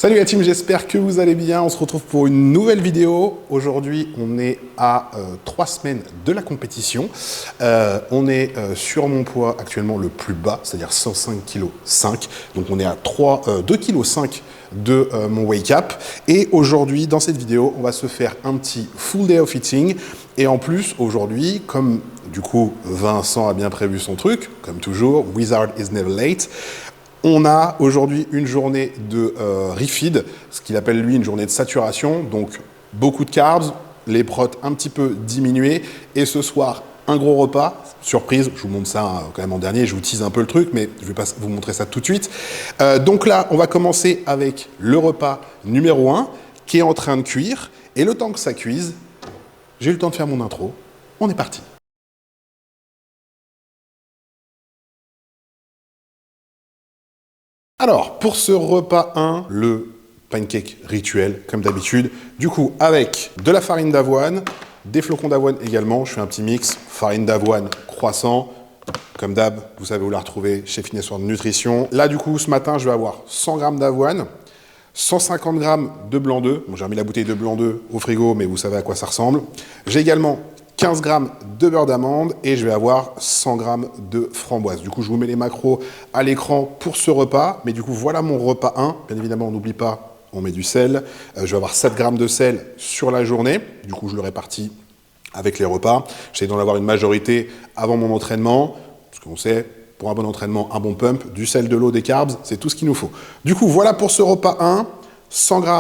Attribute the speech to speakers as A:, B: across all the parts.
A: Salut la team, j'espère que vous allez bien. On se retrouve pour une nouvelle vidéo. Aujourd'hui, on est à 3 semaines de la compétition. On est sur mon poids actuellement le plus bas, c'est-à-dire 105,5 kg. Donc on est à 2,5 kg de mon wake up. Et aujourd'hui, dans cette vidéo, on va se faire un petit full day of eating. Et en plus, aujourd'hui, comme du coup Vincent a bien prévu son truc, comme toujours, Wizard is never late. On a aujourd'hui une journée de refeed, ce qu'il appelle lui une journée de saturation, donc beaucoup de carbs, les protes un petit peu diminués, et ce soir, un gros repas, surprise, je vous montre ça quand même en dernier, je vous tease un peu le truc, mais je ne vais pas vous montrer ça tout de suite. Donc là, on va commencer avec le repas numéro 1, qui est en train de cuire, et le temps que ça cuise, j'ai eu le temps de faire mon intro, on est parti. Alors, pour ce repas 1, le pancake rituel, comme d'habitude, du coup, avec de la farine d'avoine, des flocons d'avoine également, je fais un petit mix, farine d'avoine, croissant, comme d'hab, vous savez où la retrouver chez Fitness World Nutrition. Là, du coup, ce matin, je vais avoir 100 g d'avoine, 150 g de blanc d'œuf, bon, j'ai remis la bouteille de blanc d'œuf au frigo, mais vous savez à quoi ça ressemble. J'ai également 15 g de beurre d'amande et je vais avoir 100 g de framboise. Du coup, je vous mets les macros à l'écran pour ce repas. Mais du coup, voilà mon repas 1. Bien évidemment, on n'oublie pas, on met du sel. Je vais avoir 7 g de sel sur la journée. Du coup, je le répartis avec les repas. J'essaie d'en avoir une majorité avant mon entraînement. Parce qu'on sait, pour un bon entraînement, un bon pump, du sel, de l'eau, des carbs, c'est tout ce qu'il nous faut. Du coup, voilà pour ce repas 1. 100 g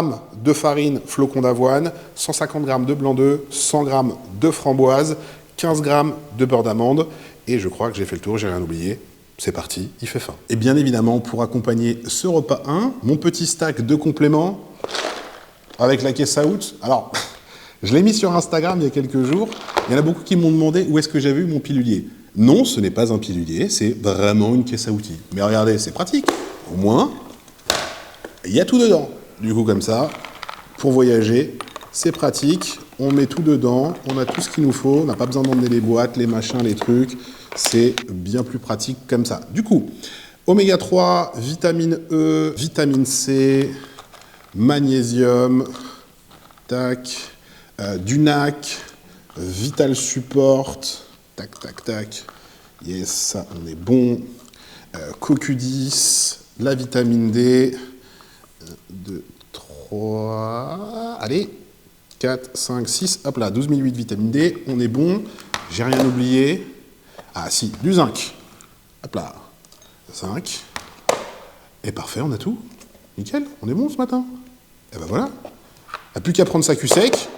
A: de farine, flocons d'avoine, 150 g de blanc d'œuf, 100 g de framboise, 15 g de beurre d'amande. Et je crois que j'ai fait le tour, j'ai rien oublié. C'est parti, il fait faim. Et bien évidemment, pour accompagner ce repas 1, mon petit stack de compléments avec la caisse à out. Alors, je l'ai mis sur Instagram il y a quelques jours. Il y en a beaucoup qui m'ont demandé où est-ce que j'avais eu mon pilulier. Non, ce n'est pas un pilulier, c'est vraiment une caisse à outils. Mais regardez, c'est pratique. Au moins, il y a tout dedans. Du coup, comme ça, pour voyager, c'est pratique. On met tout dedans, on a tout ce qu'il nous faut. On n'a pas besoin d'emmener les boîtes, les machins, les trucs. C'est bien plus pratique comme ça. Du coup, oméga 3, vitamine E, vitamine C, magnésium, tac, du NAC, Vital Support, tac, tac, tac. Yes, ça, on est bon. CoQ10, la vitamine D. 2, 3, allez, 4, 5, 6, hop là, 12 008 vitamine D, on est bon, j'ai rien oublié. Ah si, du zinc, hop là, zinc, et parfait, on a tout, nickel, on est bon ce matin. Et ben voilà, il n'y a plus qu'à prendre sa cul sec,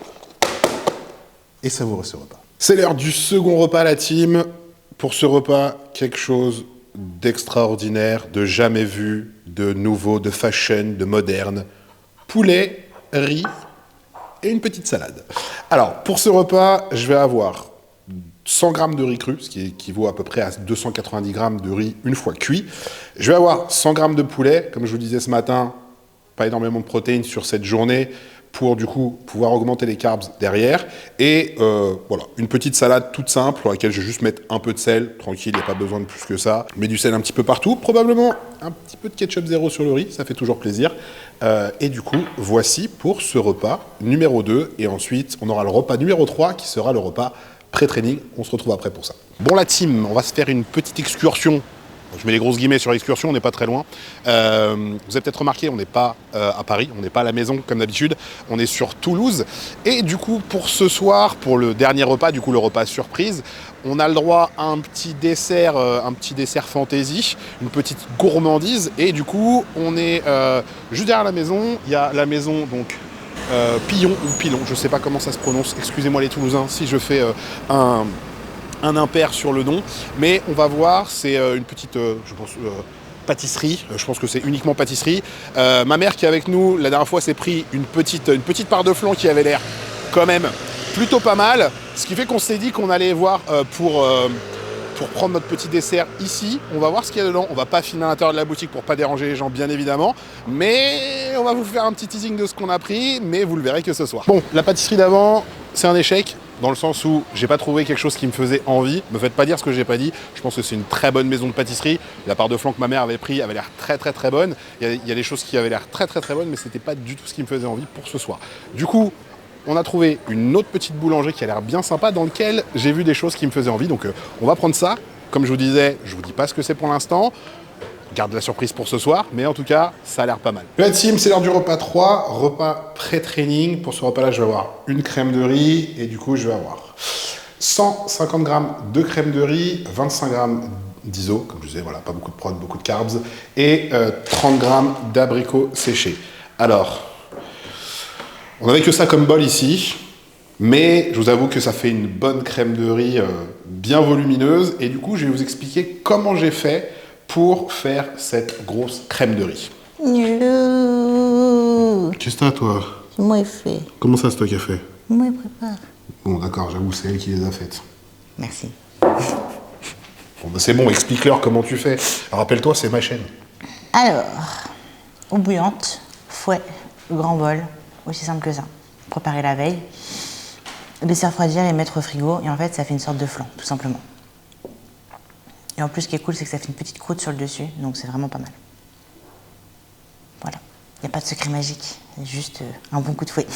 A: et savourer ce repas. C'est l'heure du second repas à la team. Pour ce repas, quelque chose d'extraordinaire, de jamais vu, de nouveau, de fashion, de moderne. Poulet, riz et une petite salade. Alors, pour ce repas, je vais avoir 100 g de riz cru, ce qui équivaut à peu près à 290 g de riz une fois cuit. Je vais avoir 100 g de poulet, comme je vous disais ce matin, pas énormément de protéines sur cette journée, pour du coup pouvoir augmenter les carbs derrière. Et voilà, une petite salade toute simple pour laquelle je vais juste mettre un peu de sel, tranquille, il n'y a pas besoin de plus que ça. Je mets du sel un petit peu partout, probablement un petit peu de ketchup zéro sur le riz, ça fait toujours plaisir. Et du coup, voici pour ce repas numéro 2. Et ensuite, on aura le repas numéro 3 qui sera le repas pré-training. On se retrouve après pour ça. Bon la team, on va se faire une petite excursion. Je mets les grosses guillemets sur l'excursion, on n'est pas très loin. Vous avez peut-être remarqué, on n'est pas à Paris, on n'est pas à la maison comme d'habitude, on est sur Toulouse. Et du coup, pour ce soir, pour le dernier repas, du coup le repas surprise, on a le droit à un petit dessert fantaisie, une petite gourmandise. Et du coup, on est juste derrière la maison. Il y a la maison donc Pillon ou Pilon, je ne sais pas comment ça se prononce. Excusez-moi les Toulousains si je fais un impair sur le nom, mais on va voir, c'est une petite, je pense, pâtisserie, je pense que c'est uniquement pâtisserie. Ma mère qui est avec nous, la dernière fois, s'est pris une petite part de flan qui avait l'air quand même plutôt pas mal, ce qui fait qu'on s'est dit qu'on allait voir pour prendre notre petit dessert ici. On va voir ce qu'il y a dedans, on va pas filmer à l'intérieur de la boutique pour pas déranger les gens bien évidemment, mais on va vous faire un petit teasing de ce qu'on a pris, mais vous le verrez que ce soir. Bon, la pâtisserie d'avant, c'est un échec. dans le sens où j'ai pas trouvé quelque chose qui me faisait envie. Me faites pas dire ce que j'ai pas dit. Je pense que c'est une très bonne maison de pâtisserie. La part de flan que ma mère avait pris avait l'air très très très bonne. Il y a des choses qui avaient l'air très très très bonnes, mais c'était pas du tout ce qui me faisait envie pour ce soir. Du coup, on a trouvé une autre petite boulangerie qui a l'air bien sympa, dans laquelle j'ai vu des choses qui me faisaient envie. Donc on va prendre ça. Comme je vous disais, je vous dis pas ce que c'est pour l'instant. Garde la surprise pour ce soir, mais en tout cas, ça a l'air pas mal. La team, c'est l'heure du repas 3, repas pré-training. Pour ce repas-là, je vais avoir une crème de riz et du coup, je vais avoir 150 g de crème de riz, 25 g d'iso, comme je disais, voilà, pas beaucoup de prod, beaucoup de carbs, et 30 g d'abricots séchés. Alors, on n'avait que ça comme bol ici, mais je vous avoue que ça fait une bonne crème de riz bien volumineuse, et du coup, je vais vous expliquer comment j'ai fait pour faire cette grosse crème de riz. Qu'est-ce que t'as, toi?
B: C'est moi qui fait.
A: Comment ça, c'est toi qui as fait?
B: Moi qui prépare.
A: Bon, d'accord, j'avoue, c'est elle qui les a faites.
B: Merci.
A: Bon, bah c'est bon, explique-leur comment tu fais. Rappelle-toi, c'est ma chaîne.
B: Alors, eau bouillante, fouet, grand bol, aussi simple que ça. Préparer la veille, laisser refroidir et mettre au frigo, et en fait, ça fait une sorte de flan, tout simplement. Et en plus, ce qui est cool, c'est que ça fait une petite croûte sur le dessus, donc c'est vraiment pas mal. Voilà. Il n'y a pas de secret magique, c'est juste un bon coup de fouet.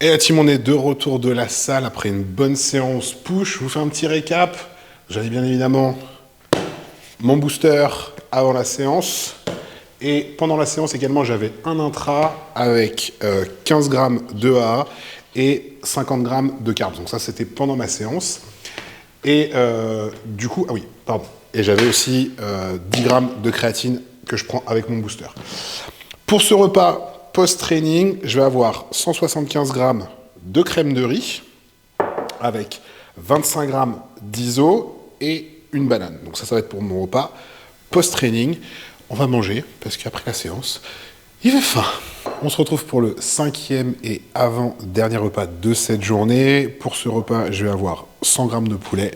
A: Et la team, on est de retour de la salle après une bonne séance push. Je vous fais un petit récap. J'avais bien évidemment mon booster avant la séance. Et pendant la séance également, j'avais un intra avec 15 grammes de AA et 50 grammes de carbs. Donc ça, c'était pendant ma séance. Et du coup, ah oui, pardon. Et j'avais aussi 10 grammes de créatine que je prends avec mon booster. Pour ce repas post-training, je vais avoir 175 grammes de crème de riz avec 25 grammes d'iso et une banane. Donc ça va être pour mon repas post-training. On va manger parce qu'après la séance, il fait faim. On se retrouve pour le 5e et avant-dernier repas de cette journée. Pour ce repas, je vais avoir 100 grammes de poulet,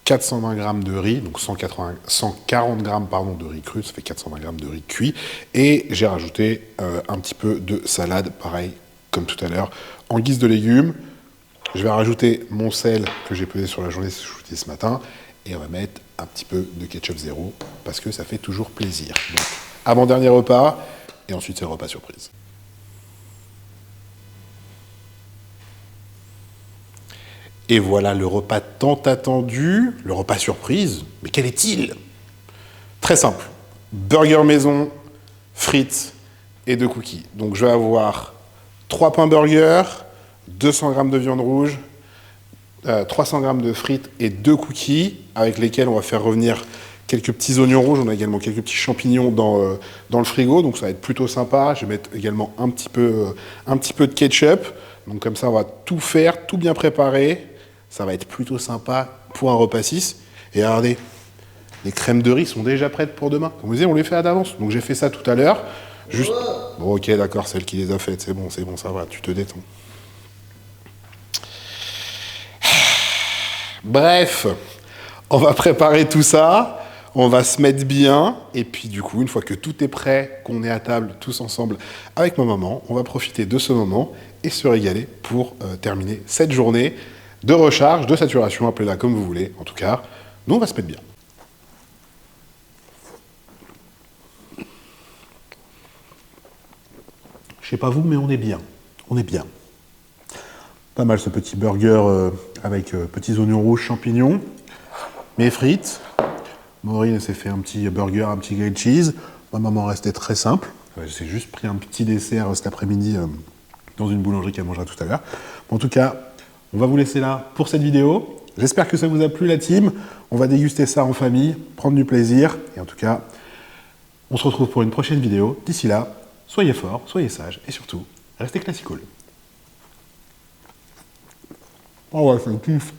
A: 420 grammes de riz, donc 140 grammes pardon, de riz cru, ça fait 420 grammes de riz cuit. Et j'ai rajouté un petit peu de salade, pareil comme tout à l'heure, en guise de légumes. Je vais rajouter mon sel que j'ai pesé sur la journée ce matin. Et on va mettre un petit peu de ketchup zéro, parce que ça fait toujours plaisir. Donc, avant-dernier repas, et ensuite c'est le repas surprise. Et voilà le repas tant attendu, le repas surprise. Mais quel est-il? Très simple. Burger maison, frites et 2 cookies. Donc je vais avoir 3 pains burger, 200 g de viande rouge, 300 g de frites et 2 cookies avec lesquels on va faire revenir quelques petits oignons rouges, on a également quelques petits champignons dans le frigo, donc ça va être plutôt sympa. Je vais mettre également un petit peu de ketchup. Donc comme ça, on va tout faire, tout bien préparer. Ça va être plutôt sympa pour un repas 6. Et regardez, les crèmes de riz sont déjà prêtes pour demain. Comme vous disiez, on les fait à d'avance. Donc j'ai fait ça tout à l'heure. Juste... Bon, ok, d'accord, celle qui les a faites, c'est bon, ça va, tu te détends. Bref, on va préparer tout ça, on va se mettre bien, et puis du coup, une fois que tout est prêt, qu'on est à table tous ensemble avec ma maman, on va profiter de ce moment et se régaler pour terminer cette journée de recharge, de saturation, appelez-la comme vous voulez. En tout cas, nous, on va se mettre bien. Je sais pas vous, mais on est bien. On est bien. Pas mal ce petit burger avec petits oignons rouges, champignons, mes frites. Maureen s'est fait un petit burger, un petit grilled cheese. Ma maman restait très simple. J'ai juste pris un petit dessert cet après-midi dans une boulangerie qu'elle mangera tout à l'heure. En tout cas, on va vous laisser là pour cette vidéo. J'espère que ça vous a plu, la team. On va déguster ça en famille, prendre du plaisir. Et en tout cas, on se retrouve pour une prochaine vidéo. D'ici là, soyez forts, soyez sages et surtout, restez classicool. Oh ouais, c'est un kiff.